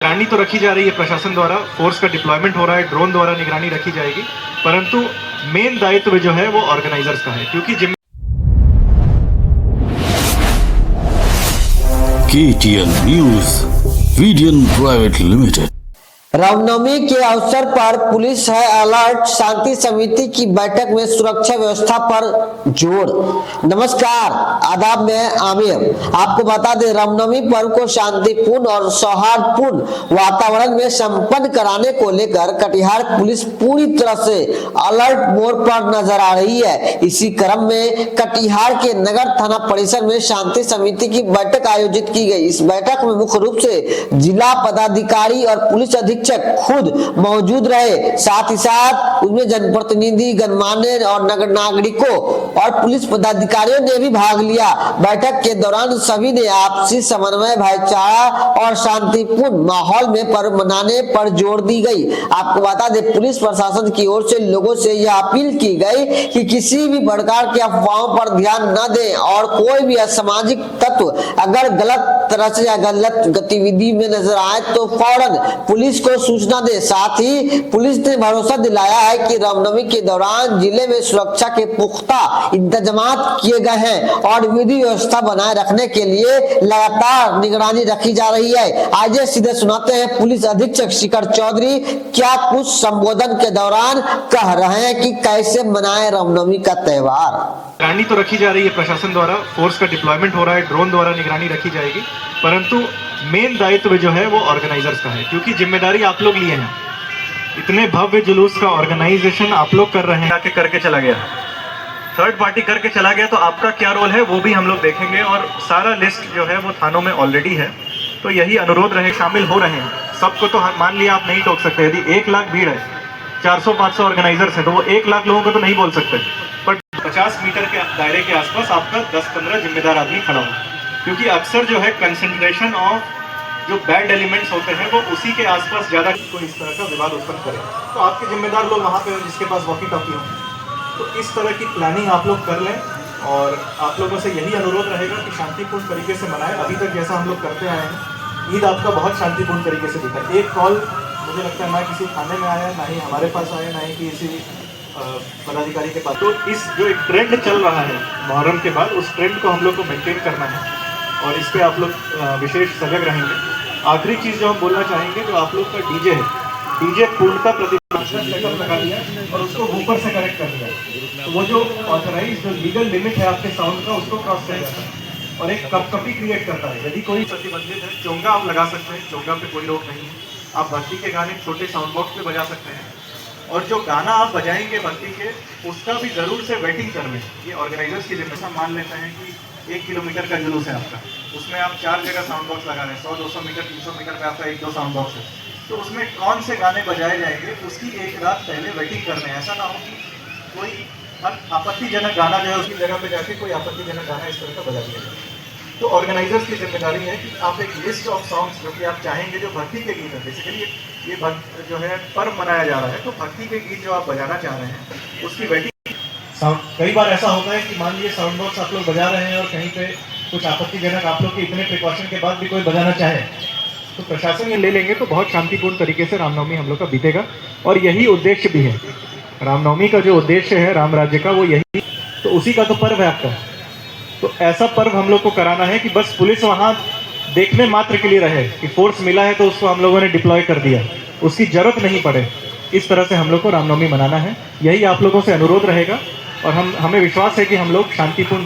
निगरानी तो रखी जा रही है प्रशासन द्वारा, फोर्स का डिप्लॉयमेंट हो रहा है, ड्रोन द्वारा निगरानी रखी जाएगी, परंतु मेन दायित्व जो है वो ऑर्गेनाइजर्स का है, क्योंकि KTN न्यूज वीडियन प्राइवेट लिमिटेड। रामनवमी के अवसर पर पुलिस है अलर्ट, शांति समिति की बैठक में सुरक्षा व्यवस्था पर जोर। नमस्कार, आदाब, मैं आमिर। आपको बता दें, रामनवमी पर्व को शांतिपूर्ण और सौहार्दपूर्ण वातावरण में संपन्न कराने को लेकर कटिहार पुलिस पूरी तरह से अलर्ट मोड पर नजर आ रही है। इसी क्रम में कटिहार के नगर थाना परिसर में शांति समिति की बैठक आयोजित की गई। इस बैठक में मुख्य रूप से जिला पदाधिकारी और पुलिस अधीक्षक खुद मौजूद रहे, साथ ही साथ उसमें जनप्रतिनिधि, गणमान्य और नगर नागरिकों और पुलिस पदाधिकारियों ने भी भाग लिया। बैठक के दौरान सभी ने आपसी समन्वय, भाईचारा और शांतिपूर्ण माहौल में पर्व मनाने पर जोर दी गई। आपको बता दें, पुलिस प्रशासन की ओर से लोगों से यह अपील की गई कि किसी भी प्रकार की अफवाहों पर ध्यान न दें और कोई भी असामाजिक तत्व अगर गलत तरह से या गलत गतिविधि में नजर आए तो फौरन पुलिस को सूचना दे। साथ ही पुलिस ने भरोसा दिलाया है कि रामनवमी के दौरान जिले में सुरक्षा के पुख्ता इंतजाम किए गए हैं और विधि व्यवस्था बनाए रखने के लिए लगातार निगरानी रखी जा रही है। आइए सीधे सुनाते हैं पुलिस अधीक्षक शिखर चौधरी क्या कुछ संबोधन के दौरान कह रहे हैं कि कैसे मनाए रामनवमी का त्योहार। निगरानी तो रखी जा रही है प्रशासन द्वारा, फोर्स का डिप्लॉयमेंट हो रहा है, ड्रोन द्वारा निगरानी रखी जाएगी, परंतु मेन दायित्व जो है वो ऑर्गेनाइजर्स का है, क्योंकि जिम्मेदारी आप लोग लिए हैं। इतने भव्य जुलूस का ऑर्गेनाइजेशन आप लोग कर रहे हैं, आके करके चला गया, थर्ड पार्टी करके चला गया, तो आपका क्या रोल है वो भी हम लोग देखेंगे। और सारा लिस्ट जो है वो थानों में ऑलरेडी है, तो यही अनुरोध रहे, शामिल हो रहे हैं सबको। तो मान लिया आप नहीं टोक सकते, यदि 1 लाख भीड़ है, 400-500 ऑर्गेनाइजर्स हैं, तो वो 1 लाख लोगों को तो नहीं बोल सकते, पर 50 मीटर के दायरे के आसपास आपका 10-15 जिम्मेदार आदमी खड़ा हो, क्योंकि अक्सर जो है कंसंट्रेशन ऑफ जो बैड एलिमेंट्स होते हैं वो उसी के आसपास ज़्यादा कोई इस तरह का विवाद उत्पन्न करे, तो आपके जिम्मेदार लोग वहाँ पे जिसके पास वॉकी टॉकी हो, तो इस तरह की प्लानिंग आप लोग कर लें। और आप लोगों से यही अनुरोध रहेगा कि शांतिपूर्ण तरीके से मनाएं। अभी तक जैसा हम लोग करते आए हैं, ईद आपका बहुत शांतिपूर्ण तरीके से बीता। एक कॉल मुझे लगता है ना किसी थाने में आया, ना ही हमारे पास आया, ना ही किसी पदाधिकारी के पास। तो इस जो एक ट्रेंड चल रहा है मुहर्रम के बाद, उस ट्रेंड को हम लोग को मेंटेन करना है और इस पे आप लोग विशेष सजग रहेंगे। आखिरी चीज़ जो हम बोलना चाहेंगे, जो आप लोग का डीजे है, डीजे पूर्णतः सेटअप लगा दिया और उसको ऊपर से कनेक्ट कर दिया, तो वो जो ऑथराइज जो लीगल लिमिट है आपके साउंड का, उसको क्रॉस कर जाता है और एक कपकपी क्रिएट करता है। यदि कोई प्रतिबंधित है, चोंगा आप लगा सकते हैं, चोंगा पे कोई रोक नहीं है। आप भक्ति के गाने छोटे साउंड बॉक्स पे बजा सकते हैं, और जो गाना आप बजाएंगे भक्ति के, उसका भी ज़रूर से वेटिंग कर लें। ये ऑर्गेनाइजर्स की जिम्मेदारी। मान लेते हैं कि 1 किलोमीटर का जुलूस है आपका, उसमें आप 4 जगह साउंड बॉक्स लगा रहे हैं, 100-200 मीटर 300 मीटर पे आपका 1-2 साउंड बॉक्स है, तो उसमें कौन से गाने बजाए जाएंगे उसकी एक रात पहले वेटिंग कर लें। ऐसा ना हो कि कोई आपत्तिजनक गाना जो है उसकी जगह पे जाके कोई आपत्तिजनक गाना इस तरह का बजा दिया जाए। तो ऑर्गेनाइजर्स की जिम्मेदारी है कि आप एक लिस्ट ऑफ सॉन्ग्स जो कि आप चाहेंगे, जो भक्ति के गीत हैं, बेसिकली ये जो है पर्व मनाया जा रहा है, तो भक्ति के गीत जो आप बजाना चाह रहे हैं उसकी वेटिंग साउंड। कई बार ऐसा होता है कि मान लीजिए साउंड बॉक्स आप लोग बजा रहे हैं और कहीं पे कुछ आपत्तिजनक आप लोग के इतने प्रिकॉशन के बाद भी कोई बजाना चाहे, तो प्रशासन ये ले लेंगे, तो बहुत शांतिपूर्ण तरीके से रामनवमी हम लोग का बीतेगा। और यही उद्देश्य भी है, रामनवमी का जो उद्देश्य है राम राज्य का, वो यही, तो उसी का तो पर्व है आपका। तो ऐसा पर्व हम लोग को कराना है कि बस पुलिस वहाँ देखने मात्र के लिए रहे कि फोर्स मिला है तो उसको हम लोगों ने डिप्लॉय कर दिया, उसकी जरूरत नहीं पड़े। इस तरह से हम लोग को रामनवमी मनाना है, यही आप लोगों से अनुरोध रहेगा और हमें विश्वास है कि हम लोग शांतिपूर्ण